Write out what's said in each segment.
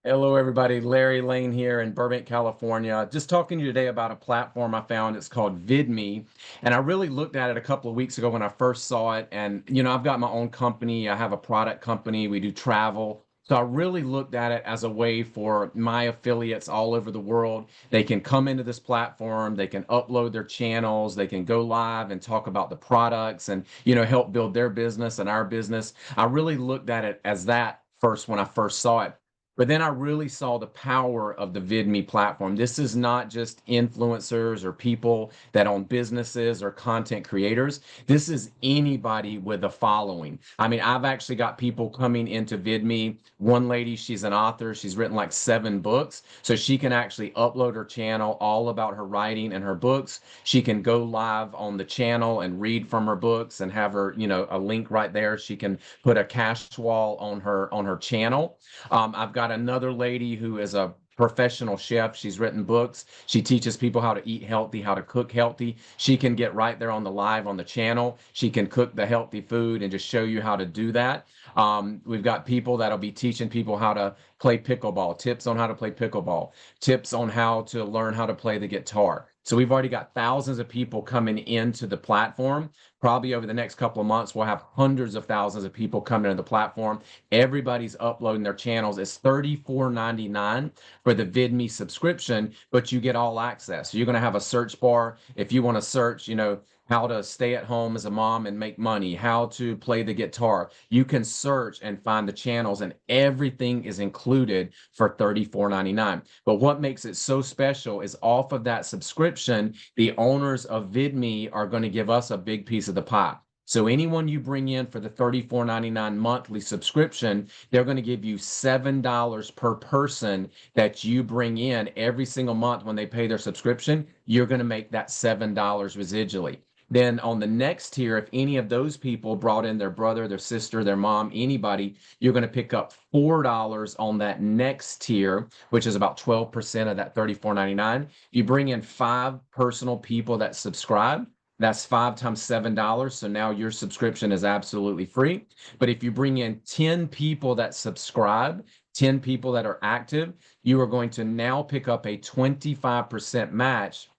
Hello, everybody. Larry Lane here in Burbank, California. Just talking to you today about a platform I found. It's called VidMe. And I really looked at it a couple of weeks ago when I first saw it. And, I've got my own company. I have a product company. We do travel. So I really looked at it as a way for my affiliates all over the world. They can come into this platform, they can upload their channels, they can go live and talk about the products and, help build their business and our business. I really looked at it as that first when I first saw it. But then I really saw the power of the VidMe platform. This is not just influencers or people that own businesses or content creators. This is anybody with a following. I mean, I've actually got people coming into VidMe. One lady, she's an author. She's written like 7 books. So she can actually upload her channel all about her writing and her books. She can go live on the channel and read from her books and have her, a link right there. She can put a cash wall on her channel. I've got another lady who is a professional chef. She's written books. She teaches people how to eat healthy, how to cook healthy. She can get right there on the live on the channel. She can cook the healthy food and just show you how to do that. We've got people that'll be teaching people how to play pickleball, tips on how to play pickleball, tips on how to learn how to play the guitar. So we've already got thousands of people coming into the platform. Probably over the next couple of months, we'll have hundreds of thousands of people coming into the platform. Everybody's uploading their channels. It's $34.99 for the VidMe subscription, but you get all access. So you're going to have a search bar. If you want to search, how to stay at home as a mom and make money, how to play the guitar, you can search and find the channels, and everything is included for $34.99. But what makes it so special is off of that subscription, the owners of VidMe are going to give us a big piece of the pie. So anyone you bring in for the $34.99 monthly subscription, they're going to give you $7 per person that you bring in every single month when they pay their subscription. You're going to make that $7 residually. Then on the next tier, if any of those people brought in their brother, their sister, their mom, anybody, you're going to pick up $4 on that next tier, which is about 12% of that $34.99. You bring in 5 personal people that subscribe. That's 5 times $7. So now your subscription is absolutely free. But if you bring in 10 people that subscribe, 10 people that are active, you are going to now pick up a 25% match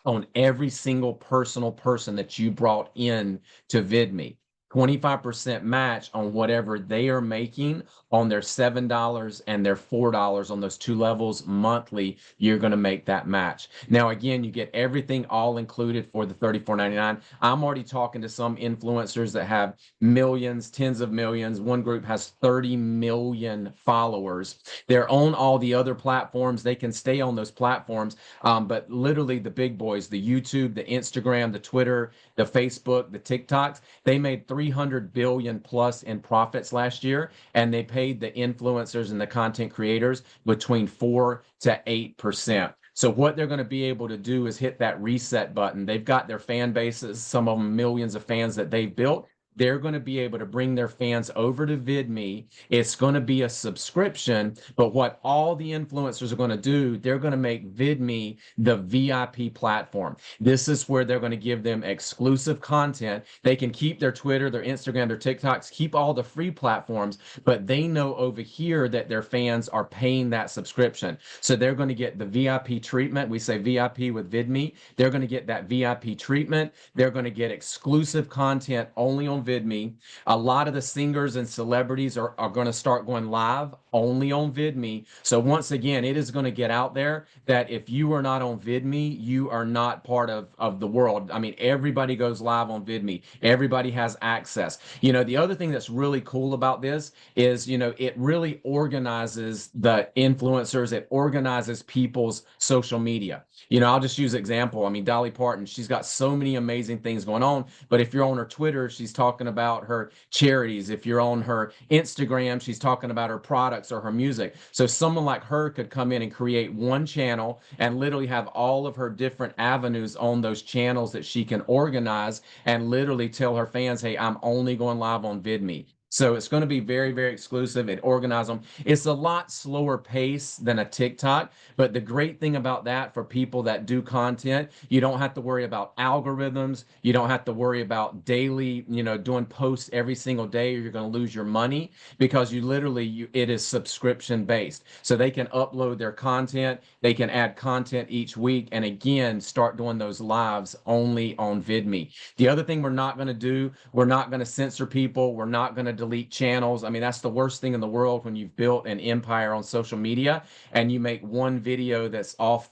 on every single personal person that you brought in to VidMe. 25% match on whatever they are making on their $7 and their $4 on those 2 levels monthly. You're going to make that match. Now, again, you get everything all included for the $34.99. I'm already talking to some influencers that have millions, tens of millions. One group has 30 million followers. They're on all the other platforms. They can stay on those platforms. But literally the big boys, the YouTube, the Instagram, the Twitter, the Facebook, the TikToks, they made 300 billion plus in profits last year, and they paid the influencers and the content creators between 4 to 8%. So what they're going to be able to do is hit that reset button. They've got their fan bases, some of them millions of fans that they've built. They're going to be able to bring their fans over to VidMe. It's going to be a subscription, but what all the influencers are going to do, they're going to make VidMe the VIP platform. This is where they're going to give them exclusive content. They can keep their Twitter, their Instagram, their TikToks, keep all the free platforms, but they know over here that their fans are paying that subscription. So they're going to get the VIP treatment. We say VIP with VidMe. They're going to get that VIP treatment. They're going to get exclusive content only on VidMe. A lot of the singers and celebrities are going to start going live only on VidMe. So once again, it is going to get out there that if you are not on VidMe, you are not part of the world. I mean, everybody goes live on VidMe. Everybody has access. The other thing that's really cool about this is, it really organizes the influencers. It organizes people's social media. I'll just use an example. I mean, Dolly Parton, she's got so many amazing things going on, but if you're on her Twitter, she's talking about her charities. If you're on her Instagram, she's talking about her products or her music. So someone like her could come in and create one channel and literally have all of her different avenues on those channels that she can organize and literally tell her fans, hey, I'm only going live on VidMe. So it's going to be very, very exclusive and organize them. It's a lot slower pace than a TikTok, but the great thing about that for people that do content, you don't have to worry about algorithms. You don't have to worry about daily, doing posts every single day, or you're going to lose your money because it is subscription based. So they can upload their content, they can add content each week, and again, start doing those lives only on VidMe. The other thing we're not going to do, we're not going to censor people. We're not going to delete channels. I mean, that's the worst thing in the world when you've built an empire on social media and you make one video that's off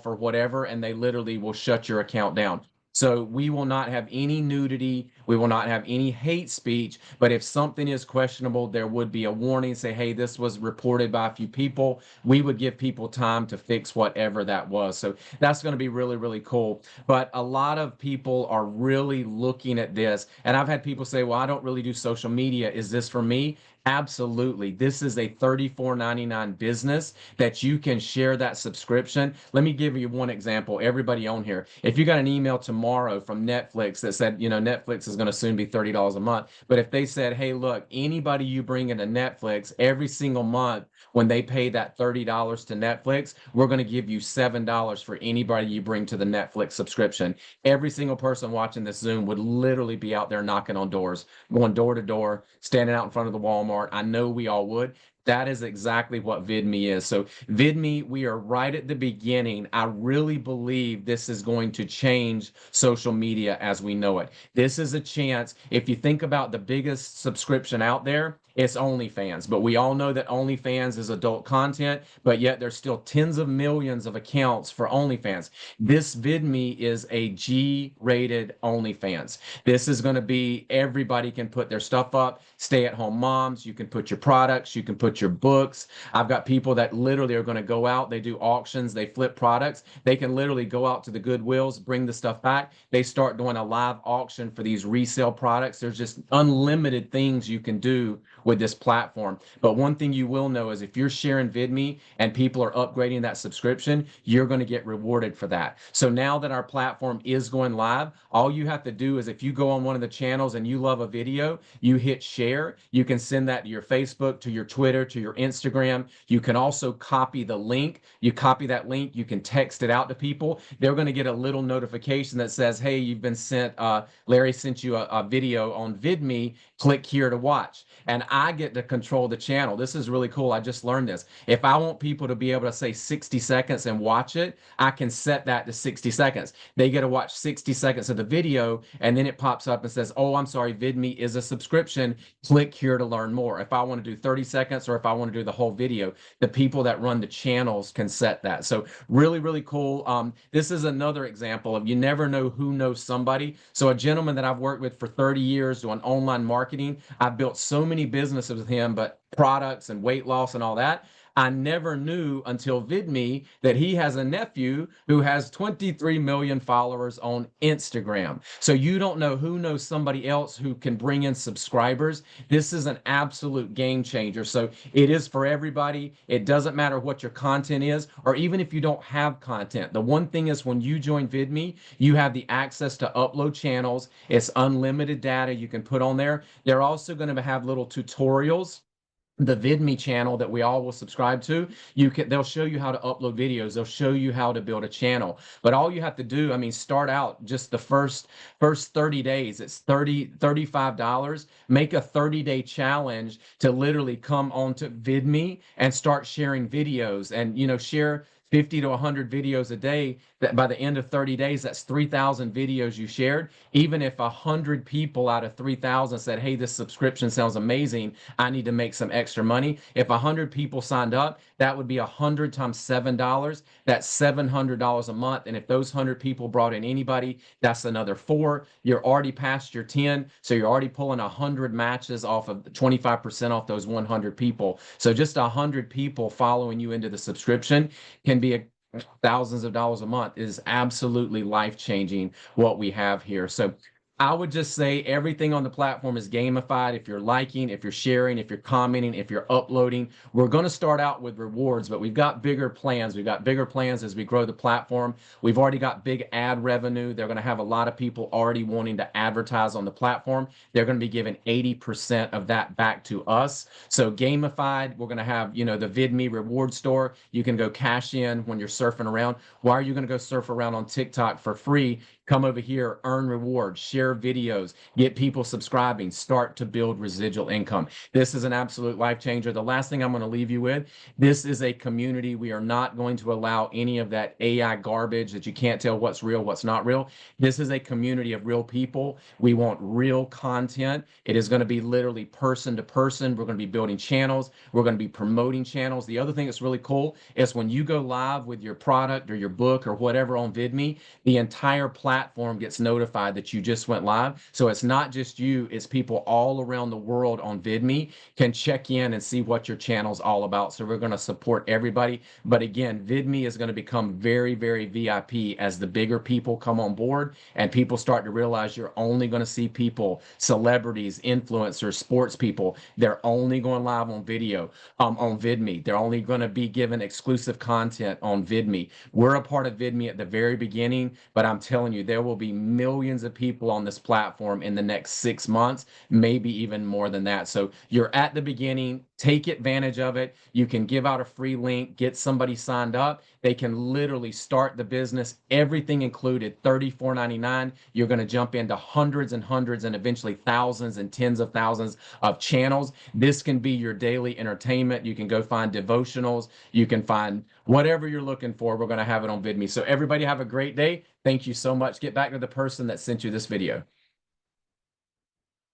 or whatever, and they literally will shut your account down. So we will not have any nudity. We will not have any hate speech. But if something is questionable, there would be a warning, say, hey, this was reported by a few people. We would give people time to fix whatever that was. So that's going to be really, really cool. But a lot of people are really looking at this. And I've had people say, well, I don't really do social media. Is this for me? Absolutely. This is a $34.99 business that you can share that subscription. Let me give you one example. Everybody on here, if you got an email tomorrow from Netflix that said, Netflix is going to soon be $30 a month. But if they said, hey, look, anybody you bring into Netflix every single month, when they pay that $30 to Netflix, we're going to give you $7 for anybody you bring to the Netflix subscription. Every single person watching this Zoom would literally be out there knocking on doors, going door to door, standing out in front of the Walmart. I know we all would. That is exactly what VidMe is. So VidMe, we are right at the beginning. I really believe this is going to change social media as we know it. This is a chance. If you think about the biggest subscription out there, it's OnlyFans. But we all know that OnlyFans is adult content, but yet there's still tens of millions of accounts for OnlyFans. This VidMe is a G-rated OnlyFans. This is going to be everybody can put their stuff up. Stay-at-home moms, you can put your products, you can put your books. I've got people that literally are going to go out, they do auctions, they flip products. They can literally go out to the Goodwills, bring the stuff back. They start doing a live auction for these resale products. There's just unlimited things you can do with this platform. But one thing you will know is if you're sharing VidMe and people are upgrading that subscription, you're going to get rewarded for that. So now that our platform is going live, all you have to do is if you go on one of the channels and you love a video, you hit share. You can send that to your Facebook, to your Twitter, to your Instagram. You can also copy the link. You copy that link, you can text it out to people. They're going to get a little notification that says, hey, you've been sent, Larry sent you a video on VidMe, click here to watch. And I get to control the channel. This is really cool. I just learned this. If I want people to be able to say 60 seconds and watch it, I can set that to 60 seconds. They get to watch 60 seconds of the video, and then it pops up and says, oh, I'm sorry, VidMe is a subscription. Click here to learn more. If I want to do 30 seconds or if I want to do the whole video, the people that run the channels can set that. So really, really cool. This is another example of you never know who knows somebody. So a gentleman that I've worked with for 30 years doing online marketing, I've built so many businesses with him, but products and weight loss and all that. I never knew until VidMe that he has a nephew who has 23 million followers on Instagram. So you don't know who knows somebody else who can bring in subscribers. This is an absolute game changer. So it is for everybody. It doesn't matter what your content is, or even if you don't have content. The one thing is when you join VidMe, you have the access to upload channels. It's unlimited data you can put on there. They're also going to have little tutorials. The VidMe channel that we all will subscribe to, they'll show you how to upload videos. They'll show you how to build a channel. But all you have to do, I mean, start out just the first 30 days. It's $35. Make a 30-day challenge to literally come onto VidMe and start sharing videos and share 50 to 100 videos a day. That by the end of 30 days, that's 3,000 videos you shared. Even if 100 people out of 3,000 said, hey, this subscription sounds amazing, I need to make some extra money. If 100 people signed up, that would be 100 times $7. That's $700 a month. And if those 100 people brought in anybody, that's another 4. You're already past your 10. So you're already pulling 100 matches off of 25% off those 100 people. So just 100 people following you into the subscription can be thousands of dollars a month. Is absolutely life-changing what we have here. So I would just say everything on the platform is gamified. If you're liking, if you're sharing, if you're commenting, if you're uploading, we're going to start out with rewards, but we've got bigger plans. We've got bigger plans as we grow the platform. We've already got big ad revenue. They're going to have a lot of people already wanting to advertise on the platform. They're going to be giving 80% of that back to us. So gamified, we're going to have, the VidMe reward store. You can go cash in when you're surfing around. Why are you going to go surf around on TikTok for free? Come over here, earn rewards, share videos, get people subscribing, start to build residual income. This is an absolute life changer. The last thing I'm going to leave you with, this is a community. We are not going to allow any of that AI garbage that you can't tell what's real, what's not real. This is a community of real people. We want real content. It is going to be literally person to person. We're going to be building channels. We're going to be promoting channels. The other thing that's really cool is when you go live with your product or your book or whatever on VidMe, the entire platform gets notified that you just went live. So it's not just you, it's people all around the world on VidMe can check in and see what your channel's all about. So we're going to support everybody. But again, VidMe is going to become very, very VIP as the bigger people come on board and people start to realize you're only going to see people, celebrities, influencers, sports people. They're only going live on video, on VidMe. They're only going to be given exclusive content on VidMe. We're a part of VidMe at the very beginning, but I'm telling you, there will be millions of people on this platform in the next 6 months, maybe even more than that. So you're at the beginning, take advantage of it. You can give out a free link, get somebody signed up. They can literally start the business, everything included, $34.99. You're going to jump into hundreds and hundreds and eventually thousands and tens of thousands of channels. This can be your daily entertainment. You can go find devotionals. You can find whatever you're looking for. We're going to have it on VidMe. So everybody have a great day. Thank you so much. Get back to the person that sent you this video.